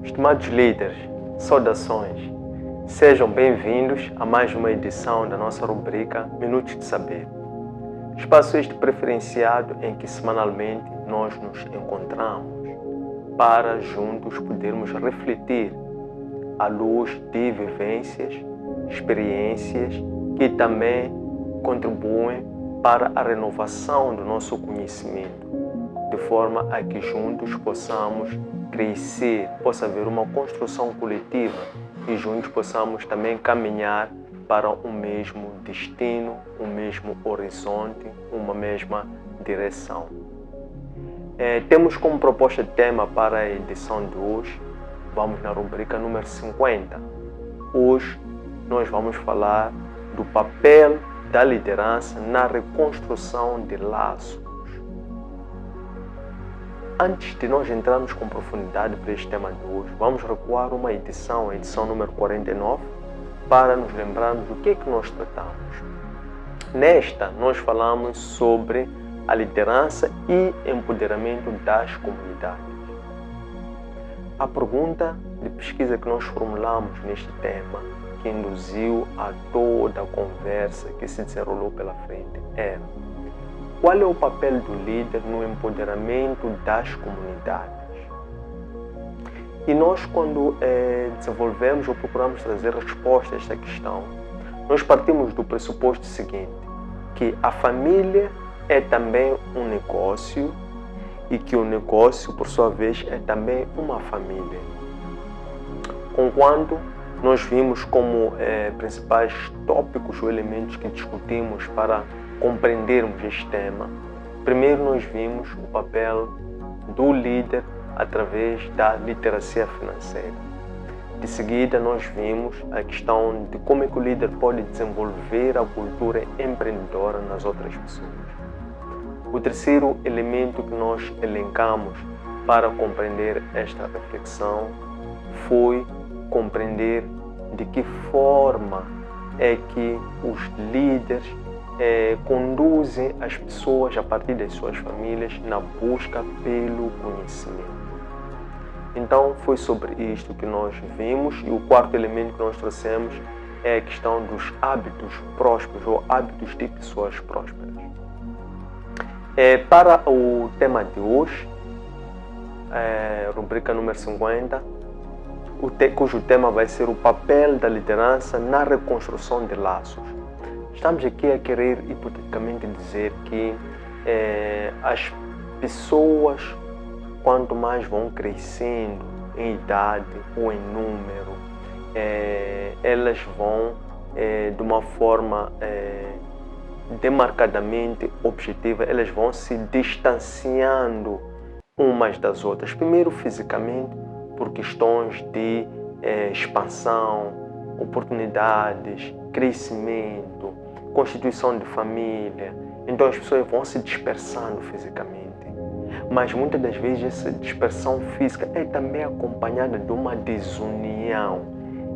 Estimados líderes, saudações. Sejam bem-vindos a mais uma edição da nossa rubrica Minutos de Saber. Espaço este preferenciado em que semanalmente nós nos encontramos para juntos podermos refletir à luz de vivências, experiências que também contribuem para a renovação do nosso conhecimento, de forma a que juntos possamos crescer, possa haver uma construção coletiva e juntos possamos também caminhar para o mesmo destino, o mesmo horizonte, uma mesma direção. Temos como proposta de tema para a edição de hoje, vamos na rubrica número 50. Hoje nós vamos falar do papel da liderança na reconstrução de laços. Antes de nós entrarmos com profundidade para este tema de hoje, vamos recuar uma edição, a edição número 49, para nos lembrarmos do que é que nós tratamos. Nesta, nós falamos sobre a liderança e empoderamento das comunidades. A pergunta de pesquisa que nós formulamos neste tema, que induziu a toda a conversa que se desenrolou pela frente, era: qual é o papel do líder no empoderamento das comunidades? E nós, quando desenvolvemos ou procuramos trazer resposta a esta questão, nós partimos do pressuposto seguinte, que a família é também um negócio e que o negócio, por sua vez, é também uma família. Conquanto nós vimos como principais tópicos ou elementos que discutimos para compreendermos este tema. Primeiro nós vimos o papel do líder através da literacia financeira. De seguida nós vimos a questão de como é que o líder pode desenvolver a cultura empreendedora nas outras pessoas. O terceiro elemento que nós elencamos para compreender esta reflexão foi compreender de que forma é que os líderes conduzem as pessoas a partir das suas famílias na busca pelo conhecimento. Então foi sobre isto que nós vimos, e o quarto elemento que nós trouxemos é a questão dos hábitos prósperos ou hábitos de pessoas prósperas. Para o tema de hoje, rubrica número 50, cujo tema vai ser o papel da liderança na reconstrução de laços. Estamos aqui a querer, hipoteticamente, dizer que as pessoas, quanto mais vão crescendo em idade ou em número, elas vão, de uma forma demarcadamente objetiva, elas vão se distanciando umas das outras. Primeiro, fisicamente, por questões de expansão, oportunidades, crescimento, constituição de família. Então as pessoas vão se dispersando fisicamente. Mas muitas das vezes essa dispersão física é também acompanhada de uma desunião,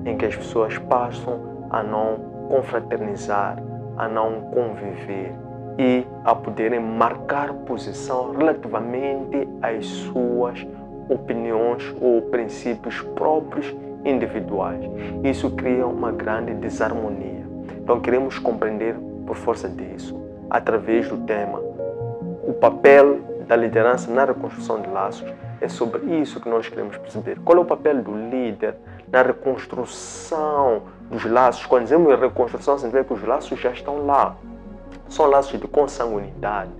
em que as pessoas passam a não confraternizar, a não conviver e a poderem marcar posição relativamente às suas opiniões ou princípios próprios individuais. Isso cria uma grande desarmonia. Então queremos compreender por força disso, através do tema, o papel da liderança na reconstrução de laços. É sobre isso que nós queremos perceber. Qual é o papel do líder na reconstrução dos laços? Quando dizemos reconstrução, significa que os laços já estão lá. São laços de consanguinidade,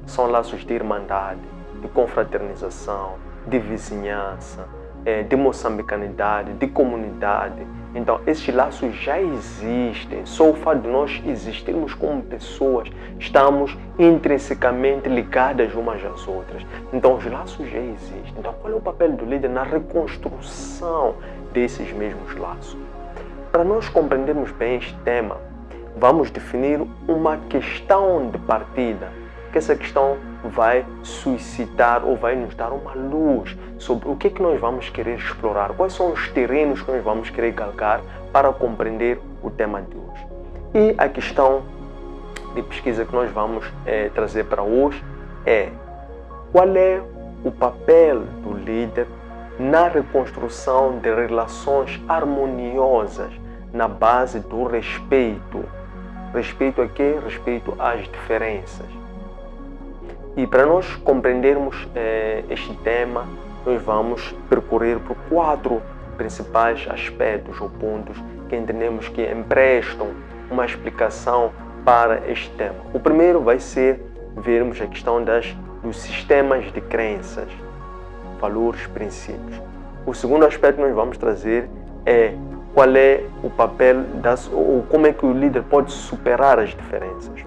são laços de irmandade, de confraternização, de vizinhança, de moçambicanidade, de comunidade. Então, esses laços já existem. Só o fato de nós existirmos como pessoas, estamos intrinsecamente ligadas umas às outras. Então, os laços já existem. Então, qual é o papel do líder na reconstrução desses mesmos laços? Para nós compreendermos bem este tema, vamos definir uma questão de partida, que essa questão vai suscitar ou vai nos dar uma luz sobre o que é que nós vamos querer explorar, quais são os terrenos que nós vamos querer galgar para compreender o tema de hoje. E a questão de pesquisa que nós vamos trazer para hoje é: qual é o papel do líder na reconstrução de relações harmoniosas na base do respeito. Respeito a quê? Respeito às diferenças. E para nós compreendermos este tema, nós vamos percorrer por 4 principais aspectos ou pontos que entendemos que emprestam uma explicação para este tema. O primeiro vai ser vermos a questão dos sistemas de crenças, valores, princípios. O segundo aspecto que nós vamos trazer é qual é o papel ou como é que o líder pode superar as diferenças.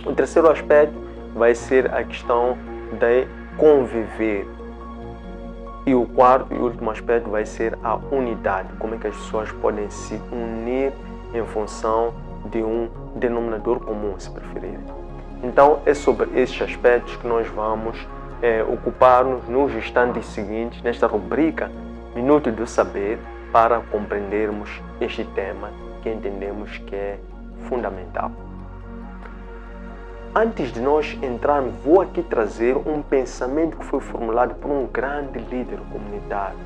O terceiro aspecto vai ser a questão de conviver. E o quarto e último aspecto vai ser a unidade, como é que as pessoas podem se unir em função de um denominador comum, se preferirem. Então, é sobre estes aspectos que nós vamos ocupar-nos nos instantes seguintes, nesta rubrica Minuto do Saber, para compreendermos este tema que entendemos que é fundamental. Antes de nós entrarmos, vou aqui trazer um pensamento que foi formulado por um grande líder comunitário,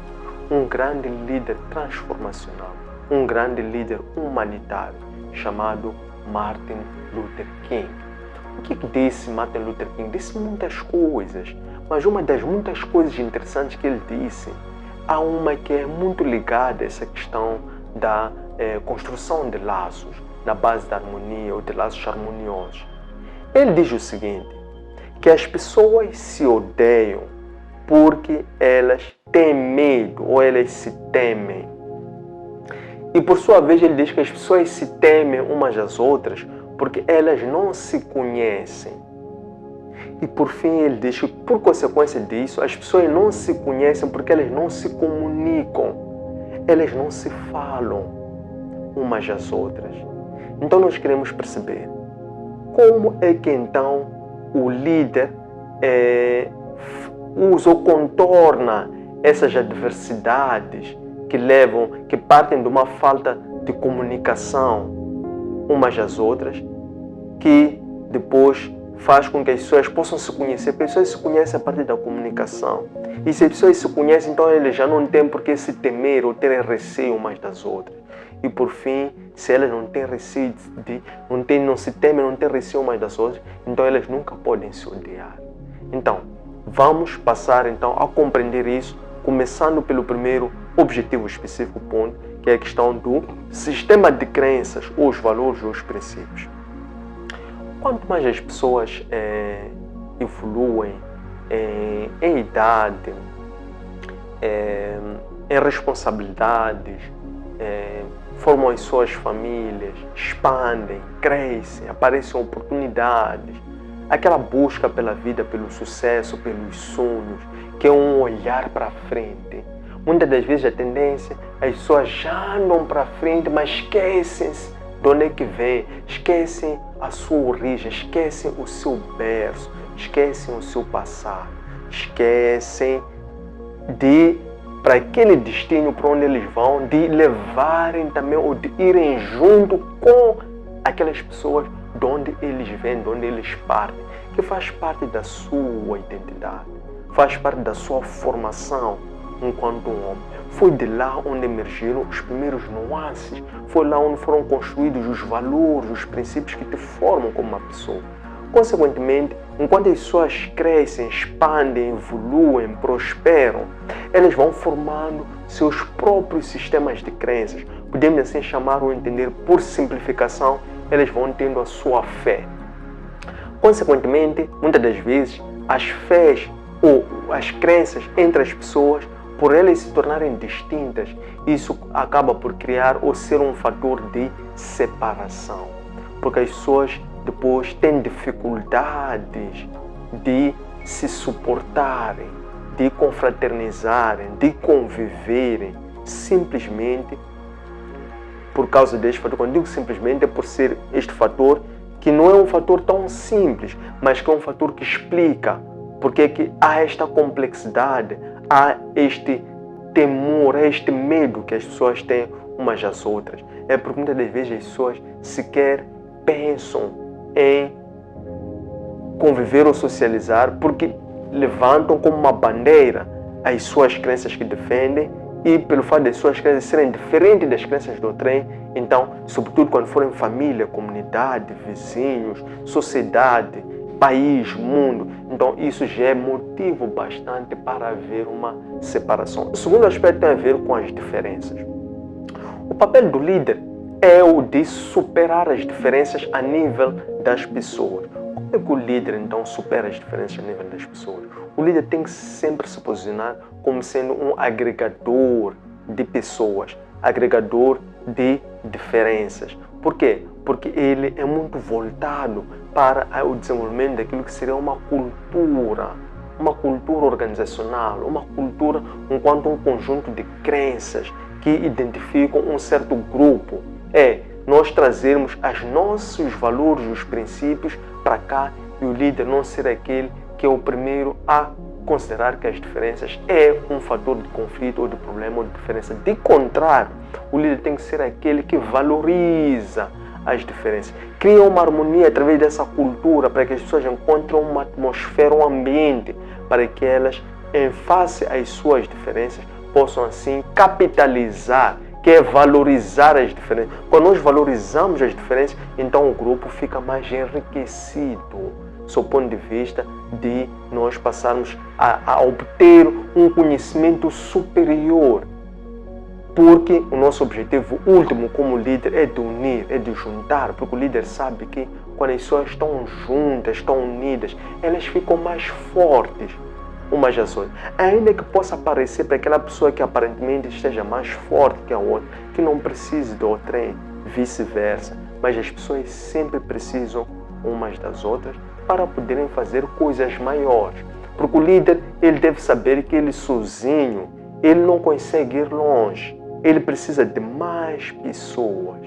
um grande líder transformacional, um grande líder humanitário, chamado Martin Luther King. O que disse Martin Luther King? Disse muitas coisas, mas uma das muitas coisas interessantes que ele disse, há uma que é muito ligada a essa questão da construção de laços, na base da harmonia ou de laços harmoniosos. Ele diz o seguinte, que as pessoas se odeiam porque elas têm medo ou elas se temem. E por sua vez ele diz que as pessoas se temem umas às outras porque elas não se conhecem. E por fim ele diz que por consequência disso as pessoas não se conhecem porque elas não se comunicam. Elas não se falam umas às outras. Então nós queremos perceber como é que então o líder usa ou contorna essas adversidades que partem de uma falta de comunicação umas às outras, que depois faz com que as pessoas possam se conhecer. As pessoas se conhecem a partir da comunicação. E se as pessoas se conhecem, então eles já não têm por que se temer ou terem receio umas das outras. E por fim, se elas não têm receio, não se temem, não têm receio umas das outras, então elas nunca podem se odiar. Então, vamos passar então a compreender isso, começando pelo primeiro objetivo específico ponto, que é a questão do sistema de crenças, os valores ou os princípios. Quanto mais as pessoas evoluem em idade, em responsabilidades, formam as suas famílias, expandem, crescem, aparecem oportunidades, aquela busca pela vida, pelo sucesso, pelos sonhos, que é um olhar para frente. Muitas das vezes a tendência, as pessoas já andam para frente, mas esquecem-se de onde é que vem, esquecem a sua origem, esquecem o seu berço, esquecem o seu passado, esquecem para aquele destino para onde eles vão, de levarem também ou de irem junto com aquelas pessoas de onde eles vêm, de onde eles partem, que faz parte da sua identidade, faz parte da sua formação enquanto um homem. Foi de lá onde emergiram os primeiros nuances, foi lá onde foram construídos os valores, os princípios que te formam como uma pessoa. Consequentemente, enquanto as pessoas crescem, expandem, evoluem, prosperam, elas vão formando seus próprios sistemas de crenças. Podemos assim chamar ou entender por simplificação, elas vão tendo a sua fé. Consequentemente, muitas das vezes, as fés ou as crenças entre as pessoas, por elas se tornarem distintas, isso acaba por criar ou ser um fator de separação. Porque as pessoas depois têm dificuldades de se suportarem, de confraternizarem, de conviverem, simplesmente por causa deste fator. Quando digo simplesmente é por ser este fator que não é um fator tão simples, mas que é um fator que explica porque é que há esta complexidade, há este temor, há este medo que as pessoas têm umas às outras. É porque muitas das vezes as pessoas sequer pensam em conviver ou socializar, porque levantam como uma bandeira as suas crenças que defendem, e pelo fato de suas crenças serem diferentes das crenças do outrem, então, sobretudo quando forem família, comunidade, vizinhos, sociedade, país, mundo, então isso já é motivo bastante para haver uma separação. O segundo aspecto tem a ver com as diferenças. O papel do líder é o de superar as diferenças a nível das pessoas. Como é que o líder então supera as diferenças a nível das pessoas? O líder tem que sempre se posicionar como sendo um agregador de pessoas, agregador de diferenças. Por quê? Porque ele é muito voltado para o desenvolvimento daquilo que seria uma cultura organizacional, uma cultura enquanto um conjunto de crenças que identificam um certo grupo. Nós trazermos os nossos valores e os princípios para cá, e o líder não ser aquele que é o primeiro a considerar que as diferenças é um fator de conflito ou de problema ou de diferença. De contrário, o líder tem que ser aquele que valoriza as diferenças. Cria uma harmonia através dessa cultura para que as pessoas encontrem uma atmosfera, um ambiente para que elas, em face às suas diferenças, possam assim capitalizar, que é valorizar as diferenças. Quando nós valorizamos as diferenças, então o grupo fica mais enriquecido, sob o ponto de vista de nós passarmos a obter um conhecimento superior. Porque o nosso objetivo último como líder é de unir, é de juntar, porque o líder sabe que quando as pessoas estão juntas, estão unidas, elas ficam mais fortes umas às outras. Ainda que possa parecer para aquela pessoa que aparentemente esteja mais forte que a outra, que não precise do outrem, vice-versa, mas as pessoas sempre precisam umas das outras para poderem fazer coisas maiores. Porque o líder, ele deve saber que ele sozinho, ele não consegue ir longe. Ele precisa de mais pessoas.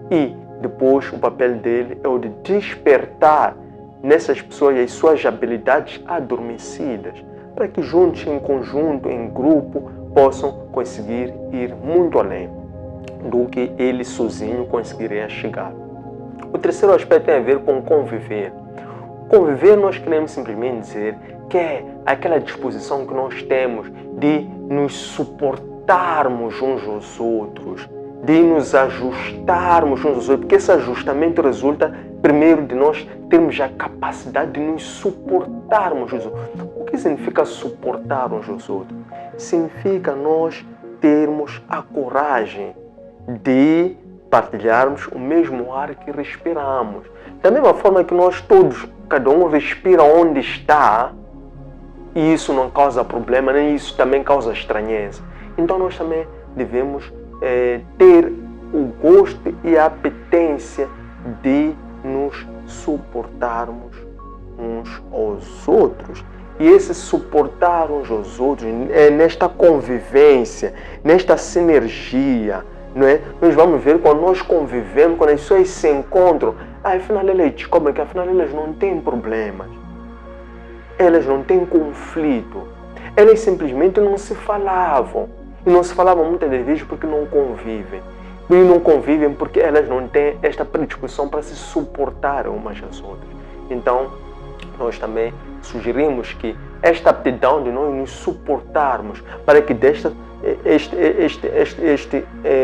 E depois o papel dele é o de despertar nessas pessoas as suas habilidades adormecidas, para que juntos, em conjunto, em grupo, possam conseguir ir muito além do que ele sozinho conseguiria chegar. O terceiro aspecto tem a ver com conviver. Conviver, nós queremos simplesmente dizer que é aquela disposição que nós temos de nos suportarmos uns aos outros, de nos ajustarmos uns aos outros, porque esse ajustamento resulta, primeiro, de nós termos a capacidade de nos suportarmos uns aos outros. O que significa suportar uns aos outros? Significa nós termos a coragem de partilharmos o mesmo ar que respiramos. Da mesma forma que nós todos, cada um respira onde está, e isso não causa problema, nem isso também causa estranheza. Então nós também devemos ter o gosto e a apetência de nos suportarmos uns aos outros. E esse suportar uns aos outros, nesta convivência, nesta sinergia, não é? Nós vamos ver quando nós convivemos, quando as pessoas se encontram, afinal elas descobrem que afinal elas não têm problemas, elas não têm conflito, elas simplesmente não se falavam. E não se falavam muitas das vezes porque não convivem. E não convivem porque elas não têm esta predisposição para se suportar umas às outras. Então, nós também sugerimos que esta aptidão de nós nos suportarmos, para que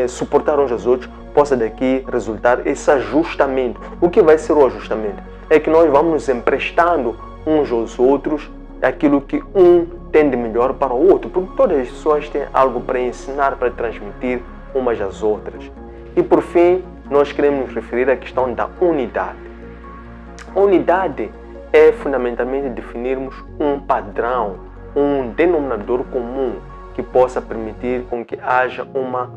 suportar uns aos outros possa daqui resultar esse ajustamento. O que vai ser o ajustamento? É que nós vamos nos emprestando uns aos outros aquilo que um tem de melhor para o outro, porque todas as pessoas têm algo para ensinar, para transmitir umas às outras. E por fim, nós queremos nos referir à questão da unidade. A unidade é fundamentalmente definirmos um padrão, um denominador comum que possa permitir com que haja uma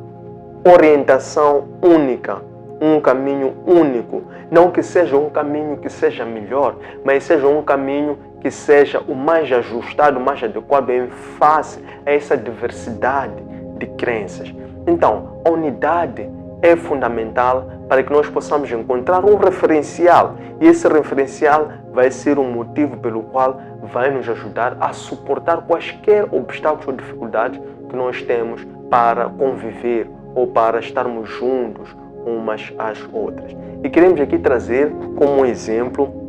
orientação única, um caminho único. Não que seja um caminho que seja melhor, mas seja um caminho que seja o mais ajustado, o mais adequado em face a essa diversidade de crenças. Então, a unidade é fundamental para que nós possamos encontrar um referencial. E esse referencial vai ser um motivo pelo qual vai nos ajudar a suportar quaisquer obstáculos ou dificuldades que nós temos para conviver ou para estarmos juntos umas às outras. E queremos aqui trazer como exemplo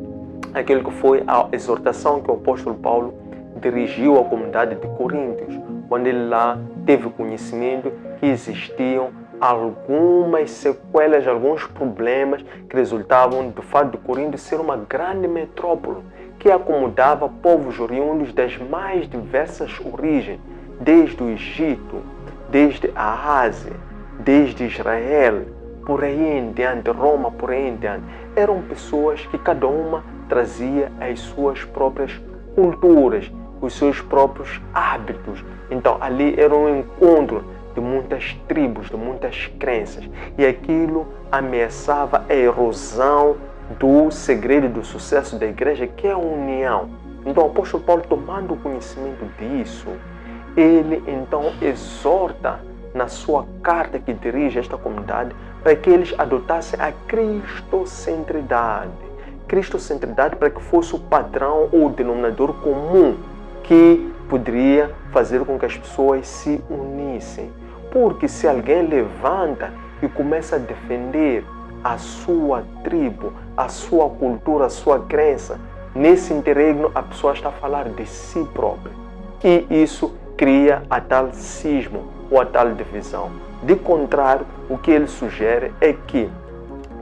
aquilo que foi a exortação que o apóstolo Paulo dirigiu a comunidade de Coríntios, quando ele lá teve conhecimento que existiam algumas sequelas, alguns problemas que resultavam do fato de Corinto ser uma grande metrópole que acomodava povos oriundos das mais diversas origens, desde o Egito, desde a Ásia, desde Israel, por aí em diante, Roma, por aí em diante. Eram pessoas que cada uma trazia as suas próprias culturas, os seus próprios hábitos. Então ali era um encontro de muitas tribos, de muitas crenças, e aquilo ameaçava a erosão do segredo do sucesso da igreja, que é a união. Então o apóstolo Paulo, tomando conhecimento disso, ele então exorta na sua carta que dirige a esta comunidade para que eles adotassem a cristocentridade. Cristocentridade para que fosse o padrão ou o denominador comum que poderia fazer com que as pessoas se unissem. Porque se alguém levanta e começa a defender a sua tribo, a sua cultura, a sua crença, nesse interregno a pessoa está a falar de si própria. E isso cria a tal cisma ou a tal divisão. De contrário, o que ele sugere é que,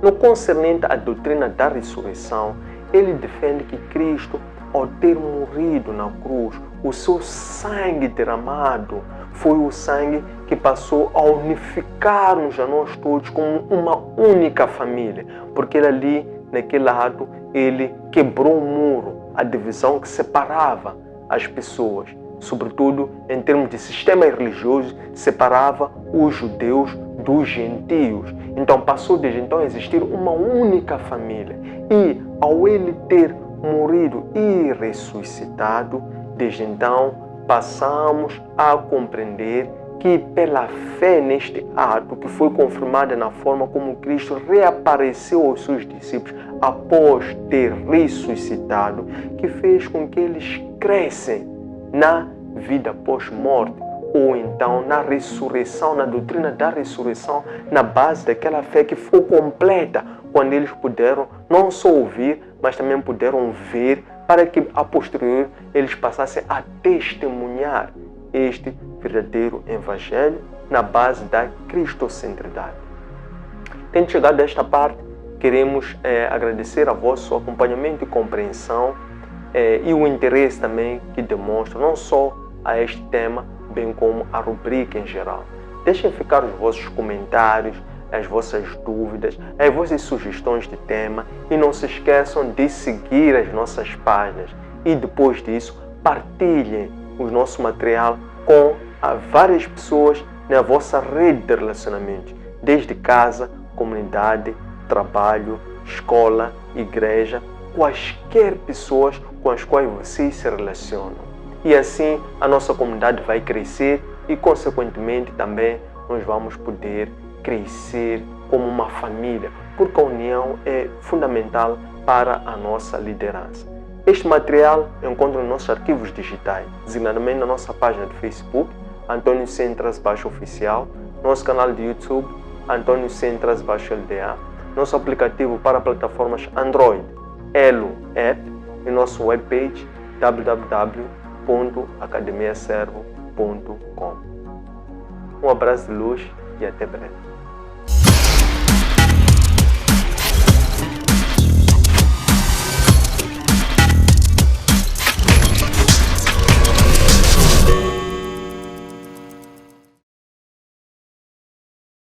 no concernente à doutrina da ressurreição, ele defende que Cristo, ao ter morrido na cruz, o seu sangue derramado foi o sangue que passou a unificar-nos a nós todos como uma única família. Porque ele ali, naquele ato, ele quebrou o muro, a divisão que separava as pessoas. Sobretudo em termos de sistema religioso, separava os judeus dos gentios. Então passou desde então a existir uma única família. E ao ele ter morrido e ressuscitado, desde então passamos a compreender que pela fé neste ato, que foi confirmada na forma como Cristo reapareceu aos seus discípulos após ter ressuscitado, que fez com que eles crescem na vida pós-morte, ou então na ressurreição, na doutrina da ressurreição, na base daquela fé que foi completa, quando eles puderam não só ouvir, mas também puderam ver, para que a posterior eles passassem a testemunhar este verdadeiro evangelho na base da cristocentridade. Tendo chegado a esta parte, queremos agradecer a vosso acompanhamento e compreensão e o interesse também que demonstra não só a este tema, bem como a rubrica em geral. Deixem ficar os vossos comentários, as vossas dúvidas, as vossas sugestões de tema e não se esqueçam de seguir as nossas páginas e depois disso partilhem o nosso material com várias pessoas na vossa rede de relacionamentos, desde casa, comunidade, trabalho, escola, igreja, quaisquer pessoas com as quais vocês se relacionam. E assim a nossa comunidade vai crescer e, consequentemente, também nós vamos poder crescer como uma família, porque a união é fundamental para a nossa liderança. Este material encontra nos nossos arquivos digitais, designadamente na nossa página de Facebook, Antônio Centras Oficial, nosso canal de YouTube, Antônio Centras LDA, nosso aplicativo para plataformas Android, Elo App, e nosso webpage www.academiaservo.com. Um abraço de luz e até breve.